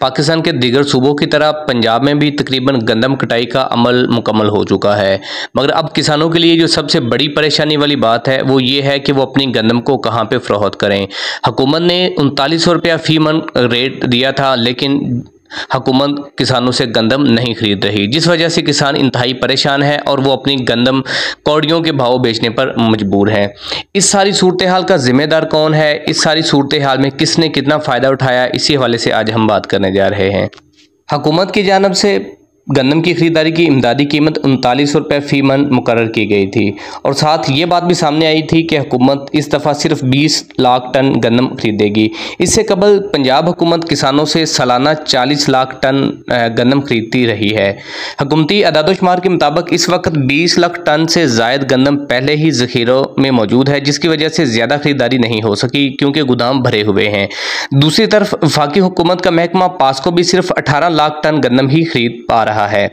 पाकिस्तान के दीगर सूबों की तरह पंजाब में भी तकरीबन गंदम कटाई का अमल मुकम्मल हो चुका है, मगर अब किसानों के लिए जो सबसे बड़ी परेशानी वाली बात है वो ये है कि वो अपनी गंदम को कहाँ पे फ़रोख्त करें। हुकूमत ने 3900 रुपया फ़ी मन रेट दिया था, लेकिन हुकूमत किसानों से गंदम नहीं खरीद रही, जिस वजह से किसान इंतहाई परेशान है और वो अपनी गंदम कौड़ियों के भाव बेचने पर मजबूर हैं। इस सारी सूरत हाल का जिम्मेदार कौन है, इस सारी सूरत हाल में किसने कितना फ़ायदा उठाया, इसी हवाले से आज हम बात करने जा रहे हैं। हुकूमत की जानिब से गंदम की खरीदारी की इमदादी कीमत 3900 रुपये फ़ी मन मुकर्रर की गई थी और साथ ये बात भी सामने आई थी कि हुकूमत इस दफ़ा सिर्फ 20 लाख टन गंदम खरीदेगी। इससे कबल पंजाब हुकूमत किसानों से सालाना 40 लाख टन गंदम खरीदती रही है। हुकूमती अदादोशुमार के मुताबिक इस वक्त 20 लाख टन से ज़ायद गंदम पहले ही ज़ख़ीरों में मौजूद है, जिसकी वजह से ज़्यादा खरीदारी नहीं हो सकी क्योंकि गोदाम भरे हुए हैं। दूसरी तरफ वफाकी हुकूमत का महकमा पास्को भी सिर्फ 18 लाख टन गंदम ही खरीद पा रहा है।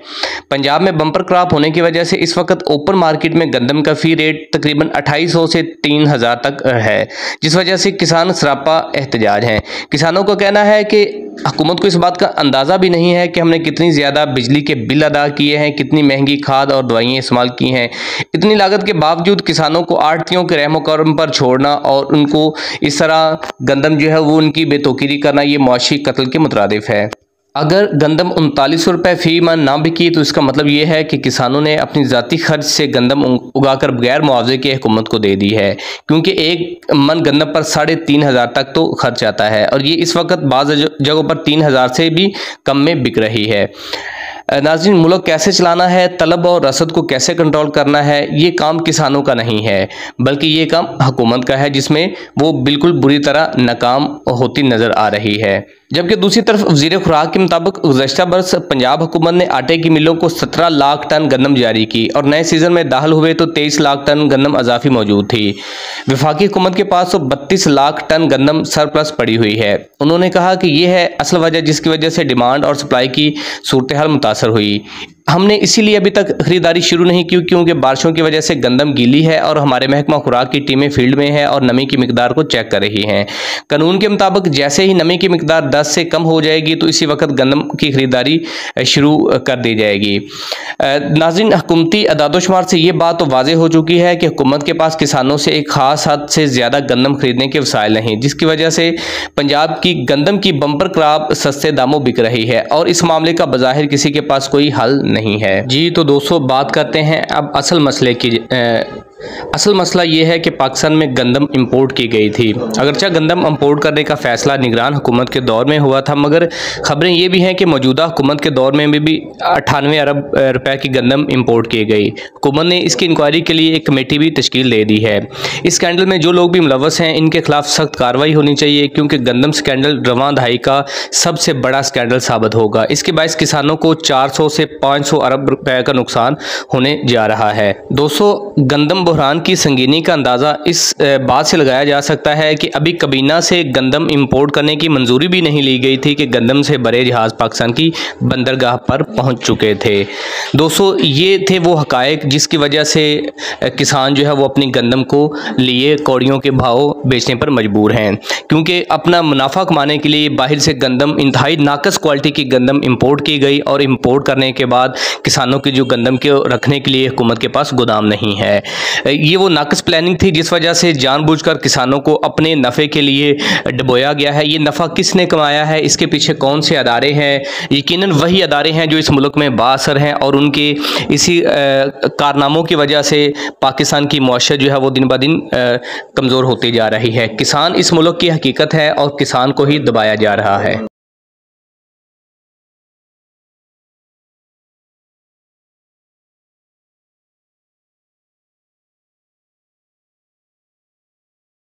पंजाब में बम्पर क्रॉप होने की वजह से इस वक्त ओपन मार्केट में गंदम का फी रेट तकरीबन 2800 से 3000 तक है, जिस वजह से किसान सरापा एहतजाज हैं। किसानों का कहना है कि हुकूमत को इस बात का अंदाज़ा भी नहीं है कि हमने कितनी ज़्यादा बिजली के बिल अदा किए हैं, कितनी महंगी खाद और दवाइयाँ इस्तेमाल की हैं। इतनी लागत के बावजूद किसानों को आढ़तियों के रहमो करम पर छोड़ना और उनको इस तरह गंदम जो है वो उनकी बेतौकीरी करना, ये मुआशी कत्ल के मुतरादिफ है। अगर गंदम 3900 रुपये फ़ी मन ना बिकी तो इसका मतलब ये है कि किसानों ने अपनी ज़ाती खर्च से गंदम उगाकर बगैर मुआवजे के हुकूमत को दे दी है, क्योंकि एक मन गंदम पर 3500 तक तो खर्च आता है और ये इस वक्त बाज़ जगहों पर 3000 से भी कम में बिक रही है। नाज़रीन, मुल्क कैसे चलाना है, तलब और रसद को कैसे कंट्रोल करना है, ये काम किसानों का नहीं है, बल्कि ये काम हुकूमत का है, जिसमें वो बिल्कुल बुरी तरह नाकाम होती नज़र आ रही है। जबकि दूसरी तरफ वज़ीर खुराक के मुताबिक गुज़श्ता बरस पंजाब हुकूमत ने आटे की मिलों को 17 लाख टन गंदम जारी की और नए सीज़न में दाखिल हुए तो 23 लाख टन गंदम अजाफी मौजूद थी। वफाकी हुकूमत के पास तो 32 लाख टन गंदम सरप्लस पड़ी हुई है। उन्होंने कहा कि यह है असल वजह जिसकी वजह से डिमांड और सप्लाई की सूरत हाल मुतासर हुई। हमने इसीलिए अभी तक खरीदारी शुरू नहीं की क्योंकि बारिशों की वजह से गंदम गीली है और हमारे महकमा खुराक की टीमें फील्ड में हैं और नमी की मिकदार को चेक कर रही हैं। कानून के मुताबिक जैसे ही नमी की मिकदार 10 से कम हो जाएगी तो इसी वक्त गंदम की खरीदारी शुरू कर दी जाएगी। नाज़रीन, हुकूमती अदादोशुमार से ये बात तो वाज़ेह हो चुकी है कि हुकूमत के पास किसानों से एक ख़ास हद से ज़्यादा गंदम खरीदने के वसाइल नहीं, जिसकी वजह से पंजाब की गंदम की बम्पर क्रॉप सस्ते दामों बिक रही है और इस मामले का बज़ाहिर किसी के पास कोई हल नहीं है। जी तो दोस्तों, बात करते हैं अब असल मसले की। असल मसला ये है कि पाकिस्तान में गंदम इंपोर्ट की गई थी। अगरचे गंदम इंपोर्ट करने का फ़ैसला निगरान हुकूमत के दौर में हुआ था, मगर ख़बरें ये भी हैं कि मौजूदा हुकूमत के दौर में भी 98 अरब रुपए की गंदम इंपोर्ट की गई। हुकूमत ने इसकी इंक्वायरी के लिए एक कमेटी भी तश्कील दे दी है। इस स्कैंडल में जो लोग भी मुलव्वस हैं इनके खिलाफ सख्त कार्रवाई होनी चाहिए, क्योंकि गंदम स्कैंडल रवां दहाई का सबसे बड़ा स्कैंडल साबित होगा। इसके बायस किसानों को 400 से 500 अरब रुपए का नुकसान होने जा रहा है। दोस्तों, गंदम बहरान की संगीनी का अंदाज़ा इस बात से लगाया जा सकता है कि अभी कबीना से गंदम इंपोर्ट करने की मंजूरी भी नहीं ली गई थी कि गंदम से बड़े जहाज़ पाकिस्तान की बंदरगाह पर पहुंच चुके थे। दोस्तों, ये थे वो हकायक जिसकी वजह से किसान जो है वो अपनी गंदम को लिए कौड़ियों के भाव बेचने पर मजबूर हैं, क्योंकि अपना मुनाफा कमाने के लिए बाहर से गंदम इंतहाई नाकस क्वालिटी की गंदम इंपोर्ट की गई और इंपोर्ट करने के बाद किसानों की जो गंदम के रखने के लिए हुकूमत के पास गोदाम नहीं है। ये वो नाकस प्लानिंग थी जिस वजह से जानबूझकर किसानों को अपने नफ़े के लिए डुबोया गया है। ये नफ़ा किसने कमाया है, इसके पीछे कौन से अदारे हैं? यकीनन वही अदारे हैं जो इस मुल्क में बाअसर हैं और उनके इसी कारनामों की वजह से पाकिस्तान की मुआशरत जो है वो दिन ब दिन कमज़ोर होती जा रही है। किसान इस मुल्क की हकीकत है और किसान को ही दबाया जा रहा है।